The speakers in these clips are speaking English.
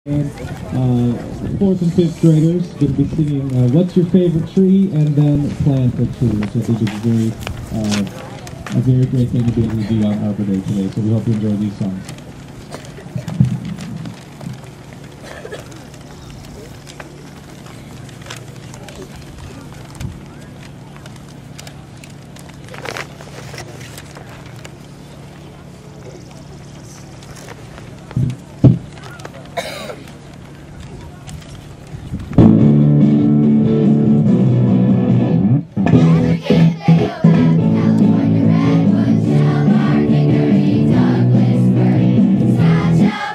And fourth and fifth graders going to be singing "What's Your Favorite Tree?" and then "Plant a Tree," which I think is a very great thing to be able to do on Arbor Day today. So we hope you enjoy these songs.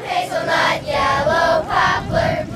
Hazelnut, yellow poplar,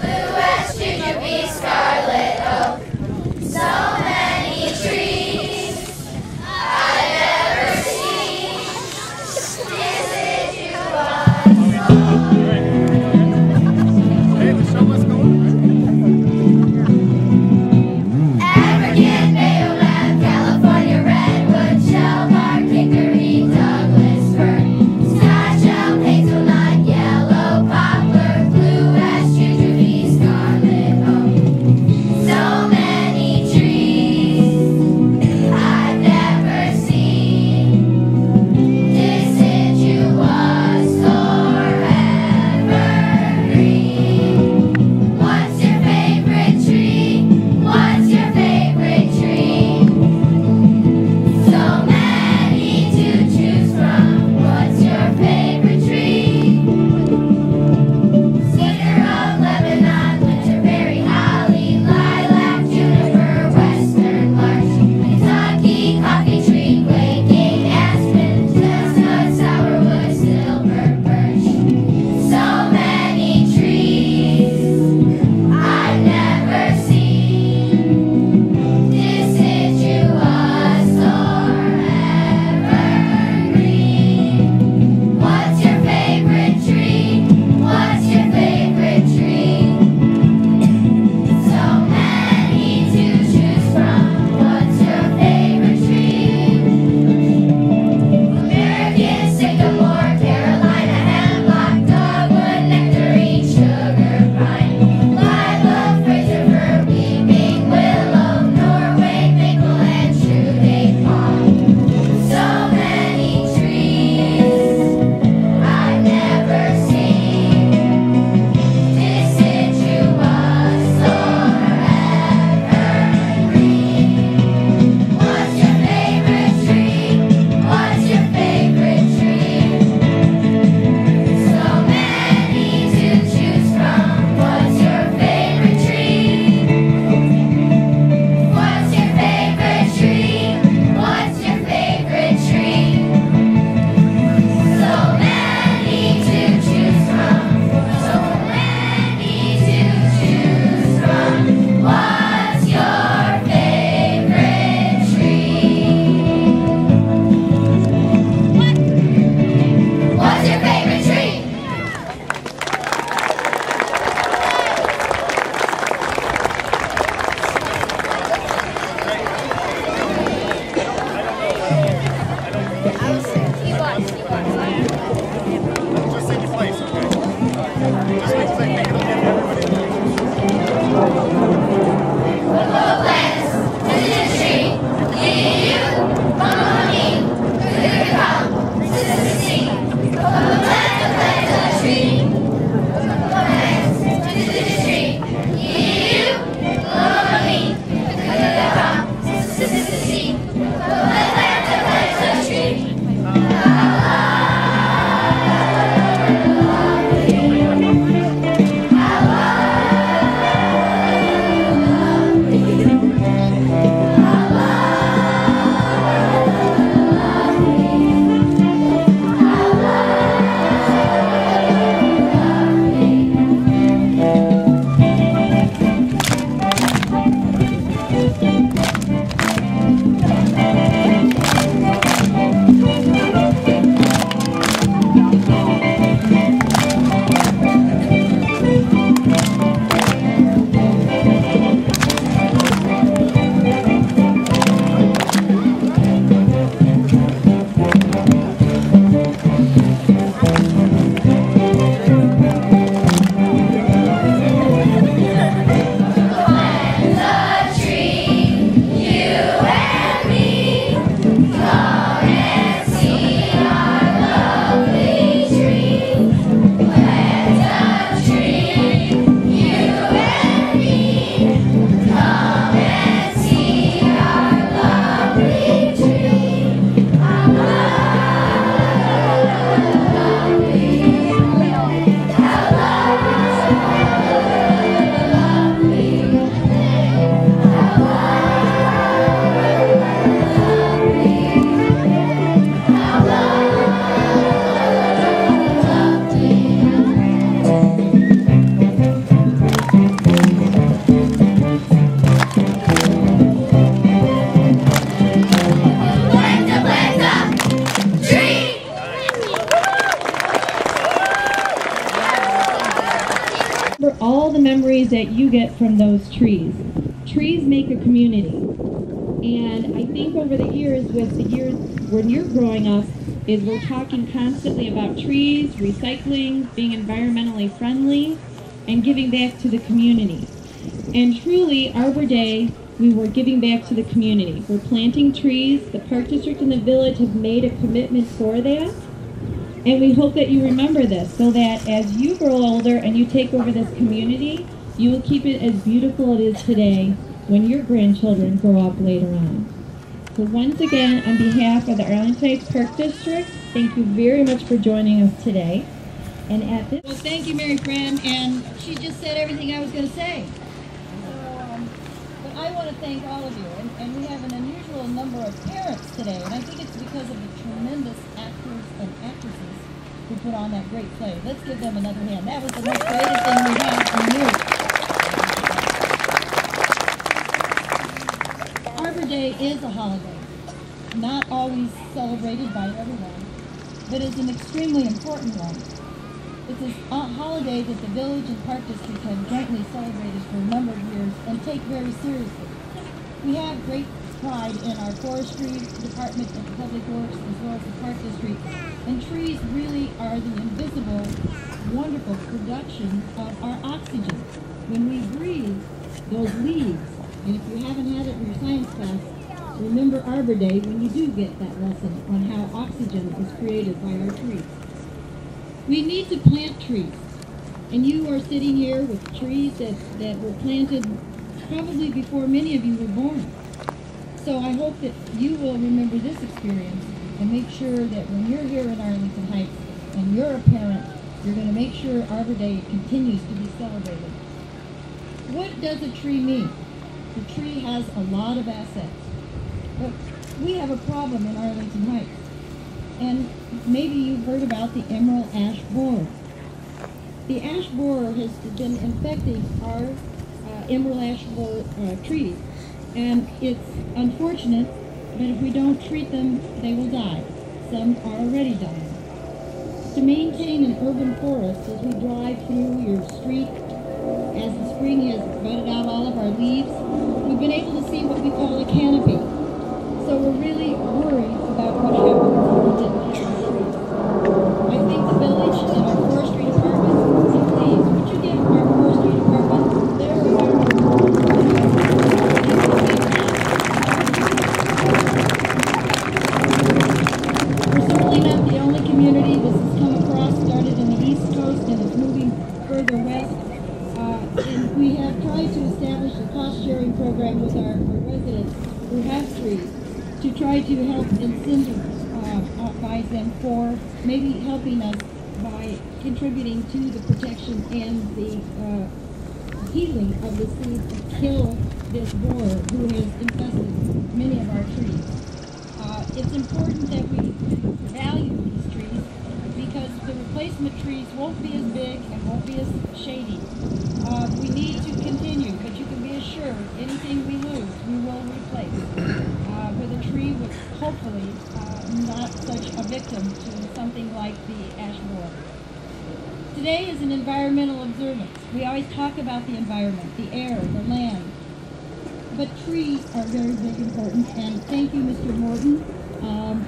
For all the memories that you get from those trees. Trees make a community. And I think over the years, when you're growing up, is we're talking constantly about trees, recycling, being environmentally friendly, and giving back to the community. And truly, Arbor Day, we were giving back to the community. We're planting trees. The Park District and the village have made a commitment for that. And we hope that you remember this so that as you grow older and you take over this community, you will keep it as beautiful as it is today when your grandchildren grow up later on. So once again, on behalf of the Arlington Heights Park District, thank you very much for joining us today. And at this... Well, thank you, Mary Fran, and she just said everything I was going to say. But I want to thank all of you, and we have an unusual number of parents today, and I think it's because of the tremendous actors and actresses who put on that great play. Let's give them another hand. That was the most creative thing we had from you. Arbor Day is a holiday, not always celebrated by everyone, but is an extremely important one. It's a holiday that the village and park district have jointly celebrated for a number of years and take very seriously. We have great pride in our forestry department and the public works as well as the park district, and trees really are the invisible, wonderful production of our oxygen. When we breathe those leaves, and if you haven't had it in your science class, remember Arbor Day when you do get that lesson on how oxygen is created by our trees. We need to plant trees, and you are sitting here with trees that were planted probably before many of you were born. So I hope that you will remember this experience and make sure that when you're here in Arlington Heights and you're a parent, you're going to make sure Arbor Day continues to be celebrated. What does a tree mean? The tree has a lot of assets, but we have a problem in Arlington Heights. And maybe you've heard about the emerald ash borer. The ash borer has been infecting our emerald ash borer trees. And it's unfortunate, but if we don't treat them, they will die. Some are already dying. To maintain an urban forest, as we drive through your street, as the spring has budded out all of our leaves, we've been able to see what we call a canopy. So we're really worried about what happens if we didn't trees. I think the village and our forestry department, please, would you give our forestry department their We're certainly not the only community this has come across, started in the East Coast and is moving further west. And we have tried to establish a cost-sharing program with our residents who have trees to try to help incentivize them for maybe helping us by contributing to the protection and the healing of the seeds that kill this borer who has infested many of our trees. It's important that we value these trees because the replacement trees won't be as big and won't be as shady. We need to continue, but you can be assured anything we lose, we will replace with a tree with hopefully not such a victim to something like the ash borer. Today is an environmental observance. We always talk about the environment, the air, the land, but trees are very big important, and thank you, Mr. Morton,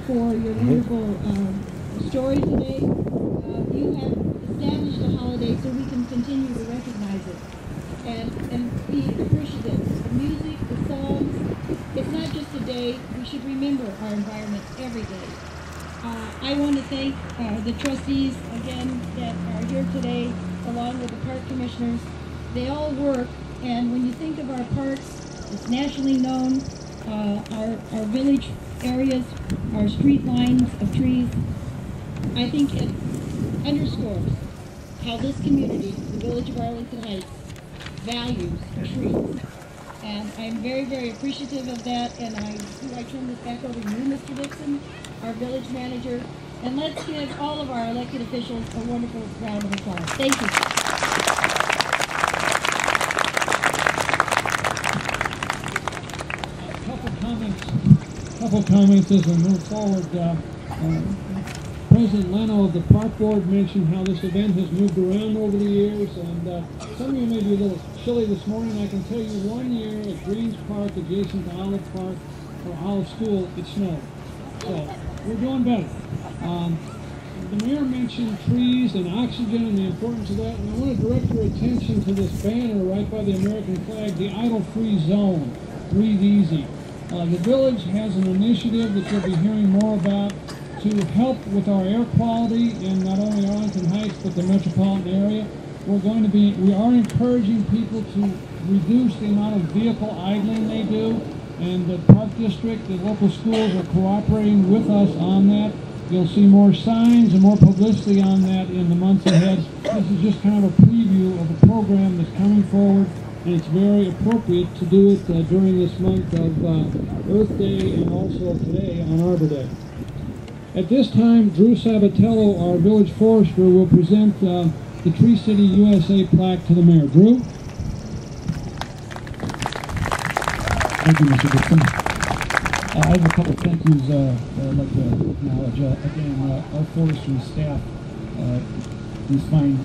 for your wonderful story today. You have established a holiday so we can continue to recognize it and be appreciative. The music, the songs, it's not just a day. We should remember our environment every day. I want to thank the trustees, again, that are here today, along with the park commissioners. They all work, and when you think of our parks, it's nationally known, our village areas, our street lines of trees. I think it underscores how this community, the village of Arlington Heights, values trees. And I'm very, very appreciative of that, and I turn this back over to you, Mr. Dixon, our village manager, and let's give all of our elected officials a wonderful round of applause. Thank you. Couple comments as we move forward. President Leno of the Park Board mentioned how this event has moved around over the years, and some of you may be a little chilly this morning. I can tell you one year at Greens Park, adjacent to Olive Park, or Olive School, it snowed. So we're doing better. The mayor mentioned trees and oxygen and the importance of that, and I want to direct your attention to this banner right by the American flag, the idle-free zone, Breathe Easy. The village has an initiative that you'll be hearing more about to help with our air quality in not only Arlington Heights but the metropolitan area. We are encouraging people to reduce the amount of vehicle idling they do, and the Park District, the local schools are cooperating with us on that. You'll see more signs and more publicity on that in the months ahead. This is just kind of a preview of a program that's coming forward, and it's very appropriate to do it during this month of Earth Day and also today on Arbor Day. At this time, Drew Sabatello, our village forester, will present the Tree City USA plaque to the mayor. Drew? Thank you, Mr. Dixon. I have a couple of thank yous that I'd like to acknowledge. Again, our forestry staff, these fine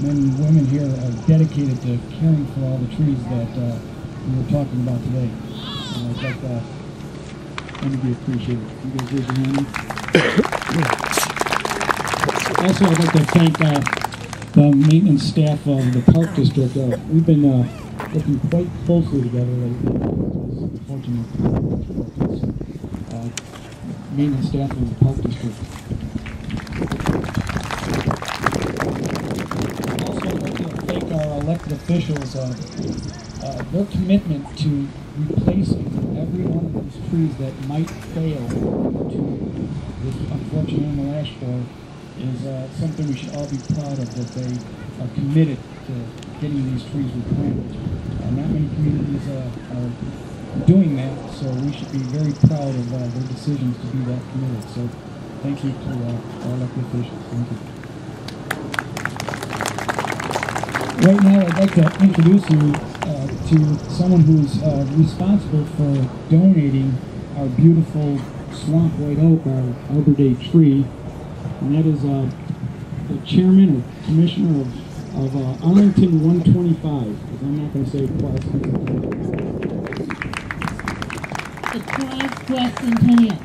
men and women here are dedicated to caring for all the trees that we were talking about today. And I'd like them to be appreciated. You guys raise your hand. Also, I'd like to thank the maintenance staff of the Park District. We've been working quite closely together lately. Maintenance staff of the Park District. Also, I'd like to thank our elected officials. Their commitment to replacing every one of these trees that might fail to this unfortunate animal ash borer is something we should all be proud of, that they are committed to getting these trees replanted. Not many communities are doing that, so we should be very proud of their decisions to be that committed. So thank you to our elected officials. Thank you. Right now, I'd like to introduce you to someone who's responsible for donating our beautiful swamp white oak, our Arbor Day tree, and that is the chairman or commissioner of Arlington 125, because I'm not going to say the Quascentennial.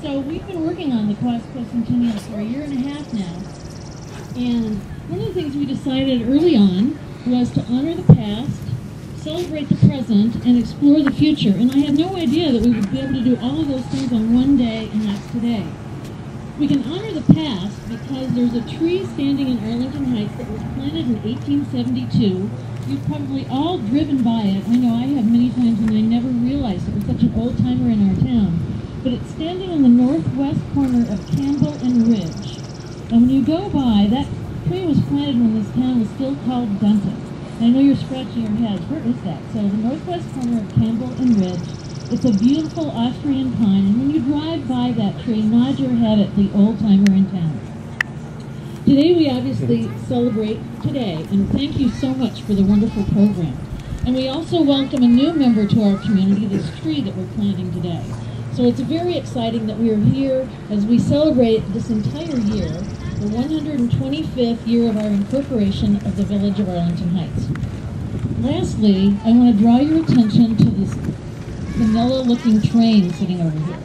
So we've been working on the Quascentennial for a year and a half now, and one of the things we decided early on was to honor the past, celebrate the present, and explore the future. And I had no idea that we would be able to do all of those things on one day, and that's today. We can honor the past because there's a tree standing in Arlington Heights that was planted in 1872. You've probably all driven by it. I know I have many times, and I never realized it was such an old-timer in our town. But it's standing on the northwest corner of Campbell and Ridge. And when you go by, that tree was planted when this town was still called Dunton. I know you're scratching your heads. Where is that? So the northwest corner of Campbell and Ridge. It's a beautiful Austrian pine, and when you drive by that tree, nod your head at the old-timer in town. Today we obviously celebrate today, and thank you so much for the wonderful program. And we also welcome a new member to our community, this tree that we're planting today. So it's very exciting that we are here as we celebrate this entire year, the 125th year of our incorporation of the village of Arlington Heights. Lastly, I want to draw your attention to this vanilla-looking train sitting over here.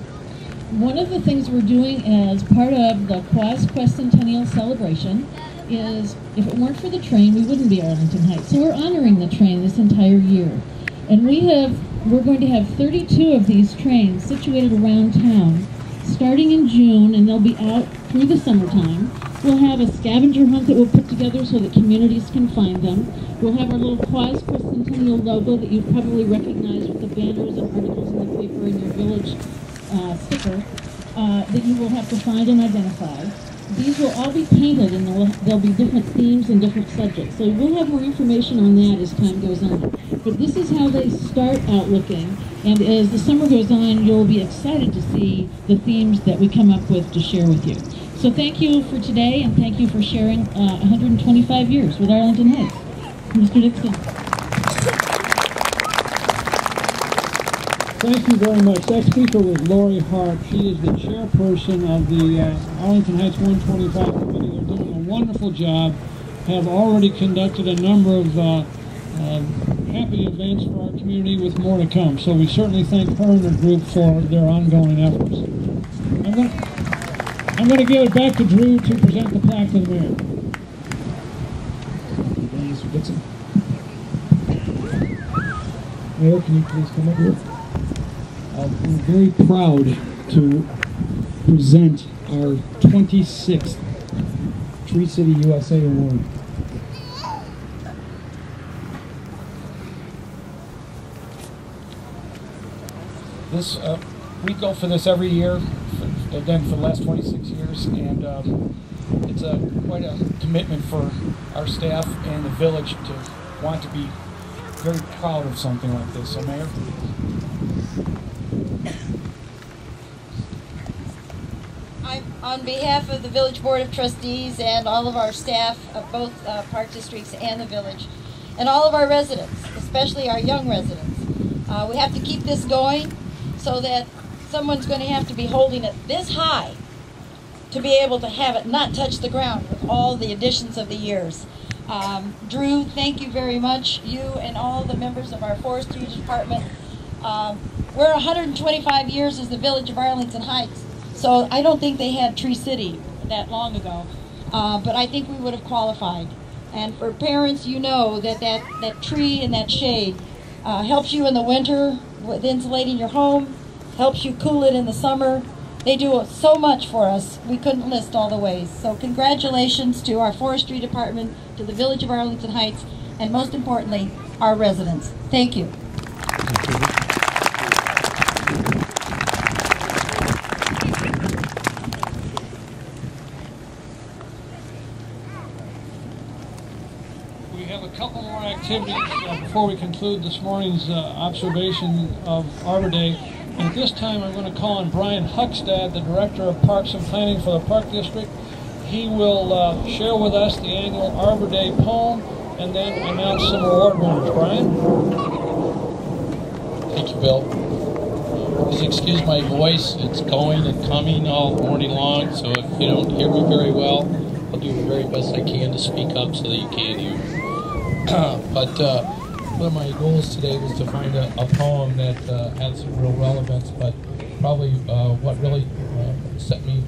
One of the things we're doing as part of the Quascentennial celebration is, if it weren't for the train, we wouldn't be Arlington Heights. So we're honoring the train this entire year. And we're going to have 32 of these trains situated around town, starting in June, and they'll be out through the summertime. We'll have a scavenger hunt that we'll put together so that communities can find them. We'll have our little Quascentennial logo that you probably recognize with the banners and articles in the paper and your village sticker that you will have to find and identify. These will all be painted, and there'll be different themes and different subjects. So we'll have more information on that as time goes on. But this is how they start out looking, and as the summer goes on, you'll be excited to see the themes that we come up with to share with you. So thank you for today, and thank you for sharing 125 years with Arlington Heights. Mr. Dixon. Thank you very much. That speaker was Lori Hart. She is the chairperson of the Arlington Heights 125 Committee. They're doing a wonderful job, have already conducted a number of happy events for our community with more to come. So we certainly thank her and her group for their ongoing efforts. I'm going to give it back to Drew to present the plaque to the mayor. Mr. Dixon. Mayor, can you please come up here? We're very proud to present our 26th Tree City USA Award. This we go for this every year, again for the last 26 years, and it's quite a commitment for our staff and the village to want to be very proud of something like this. So, Mayor. On behalf of the Village Board of Trustees and all of our staff of both park districts and the village, and all of our residents, especially our young residents, we have to keep this going so that someone's going to have to be holding it this high to be able to have it not touch the ground with all the additions of the years. Drew, thank you very much. You and all the members of our forestry department. We're 125 years as the Village of Arlington Heights. So I don't think they had Tree City that long ago, but I think we would have qualified. And for parents, you know that tree and that shade helps you in the winter with insulating your home, helps you cool it in the summer. They do so much for us. We couldn't list all the ways. So congratulations to our forestry department, to the Village of Arlington Heights, and most importantly, our residents. Thank you. Couple more activities before we conclude this morning's observation of Arbor Day. And at this time, I'm going to call on Brian Huckstad, the Director of Parks and Planning for the Park District. He will share with us the annual Arbor Day poem and then announce some award winners. Brian? Thank you, Bill. Please excuse my voice. It's going and coming all morning long, so if you don't hear me very well, I'll do the very best I can to speak up so that you can hear me. But one of my goals today was to find a poem that had some real relevance, but probably what really set me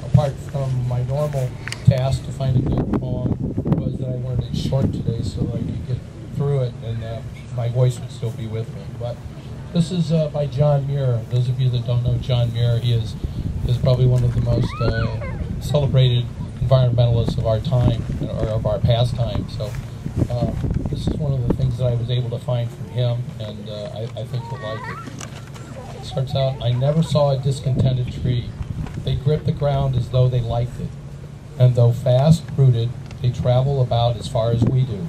apart from my normal task to find a good poem was that I wanted it short today so that I could get through it and my voice would still be with me. But this is by John Muir. Those of you that don't know John Muir, he is probably one of the most celebrated environmentalists of our time, or of our past time. So this is one of the things that I was able to find from him, and I think you'll like it. It starts out, I never saw a discontented tree. They grip the ground as though they liked it. And though fast-rooted, they travel about as far as we do.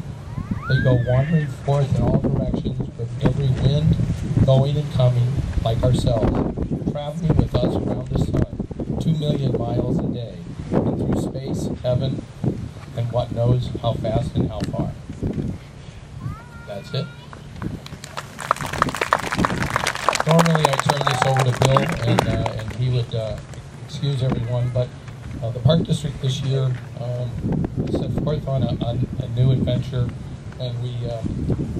They go wandering forth in all directions with every wind, going and coming, like ourselves, traveling with us around the sun, 2 million miles a day, and through space, heaven, and what knows how fast and how far. That's it. Normally I turn this over to Bill and he would excuse everyone, but the Park District this year set forth on a new adventure, and we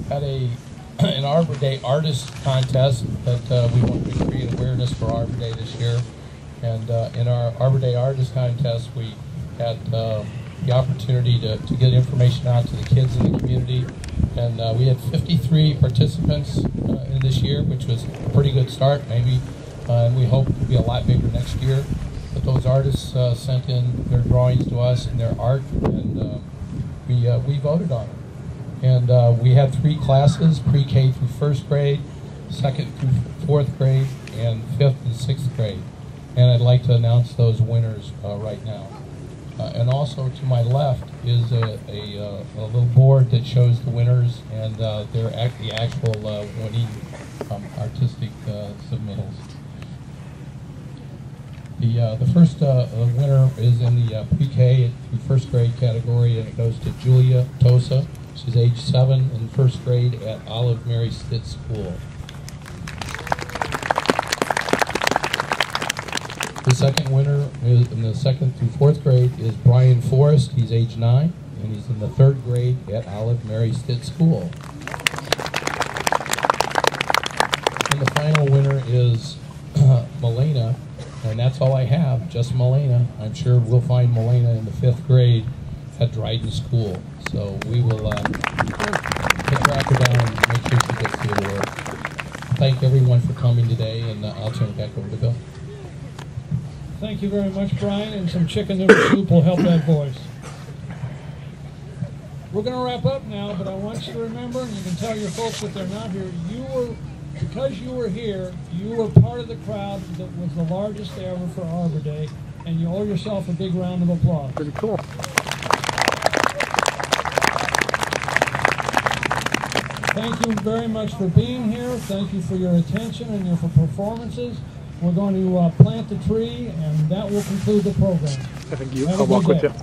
had an Arbor Day artist contest that we wanted to create awareness for Arbor Day this year. And in our Arbor Day artist contest, we had the opportunity to get information out to the kids in the community. And we had 53 participants in this year, which was a pretty good start, maybe. And we hope to be a lot bigger next year. But those artists sent in their drawings to us and their art, and we voted on it. And we had 3 classes, pre-K through 1st grade, 2nd through 4th grade, and 5th and 6th grade. And I'd like to announce those winners right now. And also to my left is a little board that shows the winners and the actual winning artistic submittals. The first winner is in the pre-K through 1st grade category, and it goes to Julia Tosa. She's age 7 in 1st grade at Olive Mary Stitt School. The second winner is in the 2nd through 4th grade is Brian Forrest. He's age 9, and he's in the 3rd grade at Olive Mary Stitt School. And the final winner is Melena, and that's all I have, just Melena. I'm sure we'll find Melena in the 5th grade at Dryden School. So we will track her down and make sure she gets the award. Thank everyone for coming today, and I'll turn it back over to Bill. Thank you very much, Brian, and some chicken noodle soup will help that voice. We're going to wrap up now, but I want you to remember, and you can tell your folks if they're not here, because you were here, you were part of the crowd that was the largest ever for Arbor Day, and you owe yourself a big round of applause. Pretty cool. Thank you very much for being here. Thank you for your attention and your performances. We're going to plant the tree, and that will conclude the program. Thank you. Have a I'll walk good with day. you.